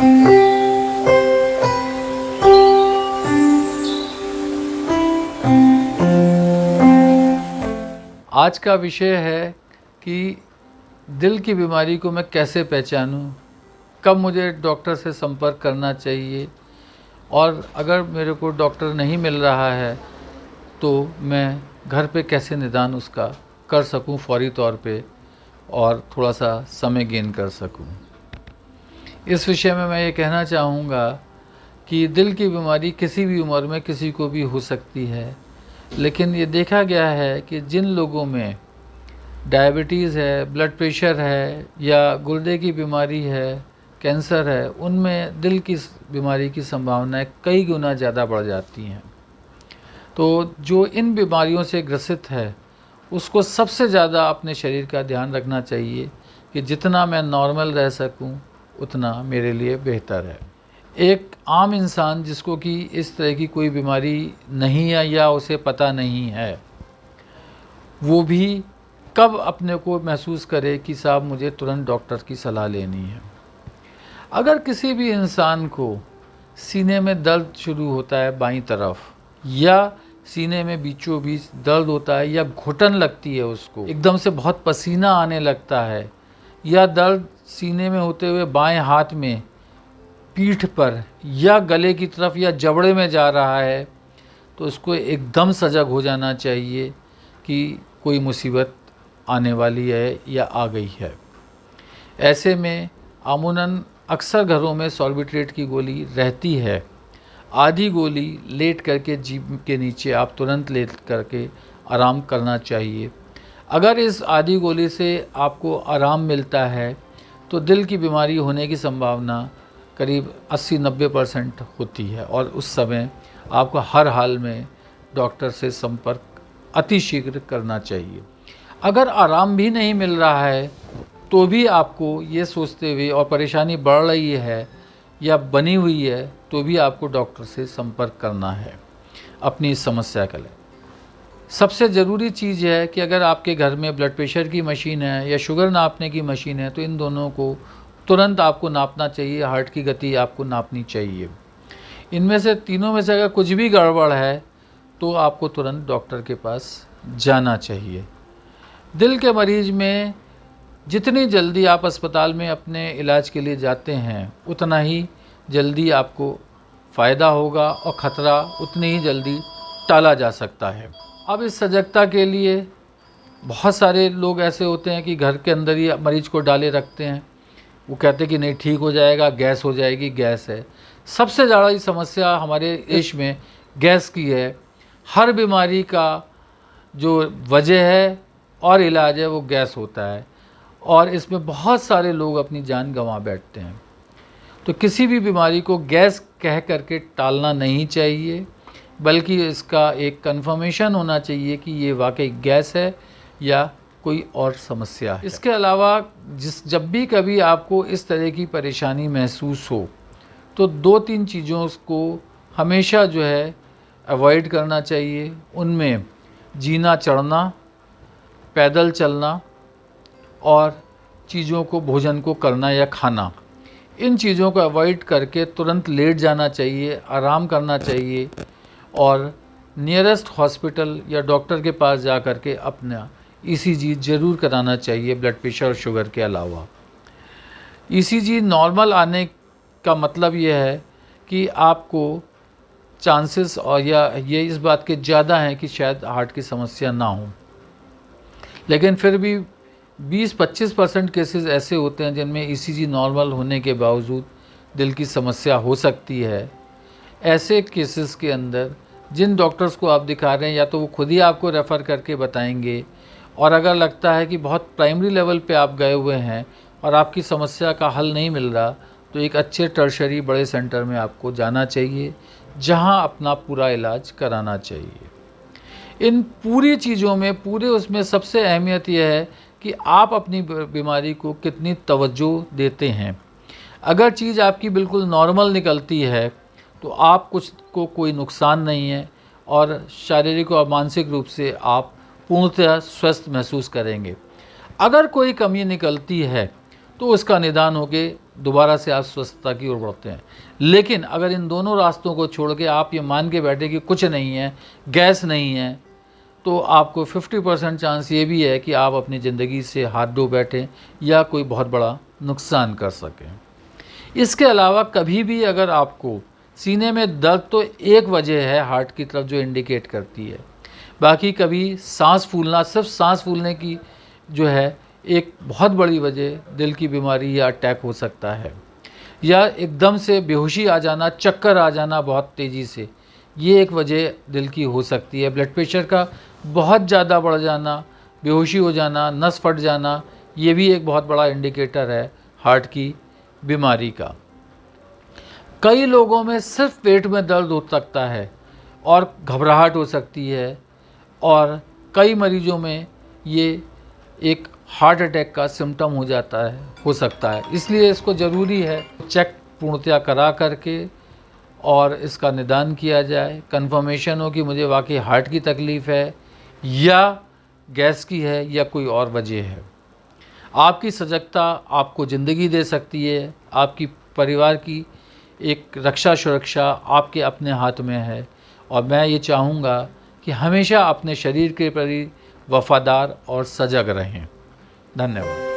आज का विषय है कि दिल की बीमारी को मैं कैसे पहचानूं, कब मुझे डॉक्टर से संपर्क करना चाहिए, और अगर मेरे को डॉक्टर नहीं मिल रहा है तो मैं घर पे कैसे निदान उसका कर सकूं फौरी तौर पे और थोड़ा सा समय गेन कर सकूं। इस विषय में मैं ये कहना चाहूँगा कि दिल की बीमारी किसी भी उम्र में किसी को भी हो सकती है, लेकिन ये देखा गया है कि जिन लोगों में डायबिटीज़ है, ब्लड प्रेशर है या गुर्दे की बीमारी है, कैंसर है, उनमें दिल की बीमारी की संभावनाएं कई गुना ज़्यादा बढ़ जाती हैं। तो जो इन बीमारियों से ग्रसित है उसको सबसे ज़्यादा अपने शरीर का ध्यान रखना चाहिए कि जितना मैं नॉर्मल रह सकूं उतना मेरे लिए बेहतर है। एक आम इंसान जिसको कि इस तरह की कोई बीमारी नहीं है या उसे पता नहीं है, वो भी कब अपने को महसूस करे कि साहब मुझे तुरंत डॉक्टर की सलाह लेनी है। अगर किसी भी इंसान को सीने में दर्द शुरू होता है बाईं तरफ, या सीने में बीचों बीच दर्द होता है, या घुटन लगती है, उसको एकदम से बहुत पसीना आने लगता है, या दर्द सीने में होते हुए बाएं हाथ में, पीठ पर या गले की तरफ या जबड़े में जा रहा है, तो उसको एकदम सजग हो जाना चाहिए कि कोई मुसीबत आने वाली है या आ गई है। ऐसे में अमूमन अक्सर घरों में सॉल्बिट्रेट की गोली रहती है। आधी गोली लेट करके जीभ के नीचे आप तुरंत लेट करके आराम करना चाहिए। अगर इस आधी गोली से आपको आराम मिलता है तो दिल की बीमारी होने की संभावना करीब 80-90% होती है, और उस समय आपको हर हाल में डॉक्टर से संपर्क अतिशीघ्र करना चाहिए। अगर आराम भी नहीं मिल रहा है तो भी आपको ये सोचते हुए, और परेशानी बढ़ रही है या बनी हुई है, तो भी आपको डॉक्टर से संपर्क करना है अपनी इस समस्या के लिए। सबसे ज़रूरी चीज़ है कि अगर आपके घर में ब्लड प्रेशर की मशीन है या शुगर नापने की मशीन है तो इन दोनों को तुरंत आपको नापना चाहिए। हार्ट की गति आपको नापनी चाहिए। इनमें से तीनों में से अगर कुछ भी गड़बड़ है तो आपको तुरंत डॉक्टर के पास जाना चाहिए। दिल के मरीज में जितनी जल्दी आप अस्पताल में अपने इलाज के लिए जाते हैं उतना ही जल्दी आपको फ़ायदा होगा और ख़तरा उतनी ही जल्दी टाला जा सकता है। अब इस सजगता के लिए बहुत सारे लोग ऐसे होते हैं कि घर के अंदर ही मरीज को डाले रखते हैं। वो कहते हैं कि नहीं ठीक हो जाएगा, गैस हो जाएगी, गैस है। सबसे ज़्यादा समस्या हमारे देश में गैस की है। हर बीमारी का जो वजह है और इलाज है वो गैस होता है, और इसमें बहुत सारे लोग अपनी जान गंवा बैठते हैं। तो किसी भी बीमारी को गैस कह करके टालना नहीं चाहिए, बल्कि इसका एक कंफर्मेशन होना चाहिए कि ये वाकई गैस है या कोई और समस्या है। इसके अलावा जब भी कभी आपको इस तरह की परेशानी महसूस हो तो 2-3 चीज़ों को हमेशा जो है अवॉइड करना चाहिए। उनमें जीना चढ़ना, पैदल चलना और चीज़ों को, भोजन को करना या खाना, इन चीज़ों को अवॉइड करके तुरंत लेट जाना चाहिए, आराम करना चाहिए, और नियरेस्ट हॉस्पिटल या डॉक्टर के पास जा कर के अपना ईसीजी ज़रूर कराना चाहिए ब्लड प्रेशर और शुगर के अलावा। ईसीजी नॉर्मल आने का मतलब यह है कि आपको चांसेस और या ये इस बात के ज़्यादा हैं कि शायद हार्ट की समस्या ना हो, लेकिन फिर भी 20-25% केसेस ऐसे होते हैं जिनमें ईसीजी नॉर्मल होने के बावजूद दिल की समस्या हो सकती है। ऐसे केसेस के अंदर जिन डॉक्टर्स को आप दिखा रहे हैं या तो वो खुद ही आपको रेफ़र करके बताएंगे, और अगर लगता है कि बहुत प्राइमरी लेवल पे आप गए हुए हैं और आपकी समस्या का हल नहीं मिल रहा, तो एक अच्छे टर्शरी बड़े सेंटर में आपको जाना चाहिए जहां अपना पूरा इलाज कराना चाहिए। इन पूरी चीज़ों में, पूरे उसमें सबसे अहमियत यह है कि आप अपनी बीमारी को कितनी तवज्जो देते हैं। अगर चीज़ आपकी बिल्कुल नॉर्मल निकलती है तो आप कोई नुकसान नहीं है, और शारीरिक और मानसिक रूप से आप पूर्णतः स्वस्थ महसूस करेंगे। अगर कोई कमी निकलती है तो उसका निदान होके दोबारा से आप स्वस्थता की ओर बढ़ते हैं। लेकिन अगर इन दोनों रास्तों को छोड़ के आप ये मान के बैठे कि कुछ नहीं है, गैस नहीं है, तो आपको 50% चांस ये भी है कि आप अपनी ज़िंदगी से हाथ धो बैठें या कोई बहुत बड़ा नुकसान कर सकें। इसके अलावा कभी भी अगर आपको सीने में दर्द, तो एक वजह है हार्ट की तरफ जो इंडिकेट करती है, बाकी कभी सांस फूलना, सिर्फ सांस फूलने की जो है एक बहुत बड़ी वजह दिल की बीमारी या अटैक हो सकता है, या एकदम से बेहोशी आ जाना, चक्कर आ जाना बहुत तेज़ी से, ये एक वजह दिल की हो सकती है। ब्लड प्रेशर का बहुत ज़्यादा बढ़ जाना, बेहोशी हो जाना, नस फट जाना, ये भी एक बहुत बड़ा इंडिकेटर है हार्ट की बीमारी का। कई लोगों में सिर्फ पेट में दर्द हो सकता है और घबराहट हो सकती है, और कई मरीजों में ये एक हार्ट अटैक का सिम्टम हो सकता है। इसलिए इसको ज़रूरी है चेक पूर्णतया करा करके और इसका निदान किया जाए, कंफर्मेशन हो कि मुझे वाकई हार्ट की तकलीफ़ है या गैस की है या कोई और वजह है। आपकी सजगता आपको ज़िंदगी दे सकती है, आपकी परिवार की एक रक्षा सुरक्षा आपके अपने हाथ में है, और मैं ये चाहूँगा कि हमेशा अपने शरीर के प्रति वफ़ादार और सजग रहें। धन्यवाद।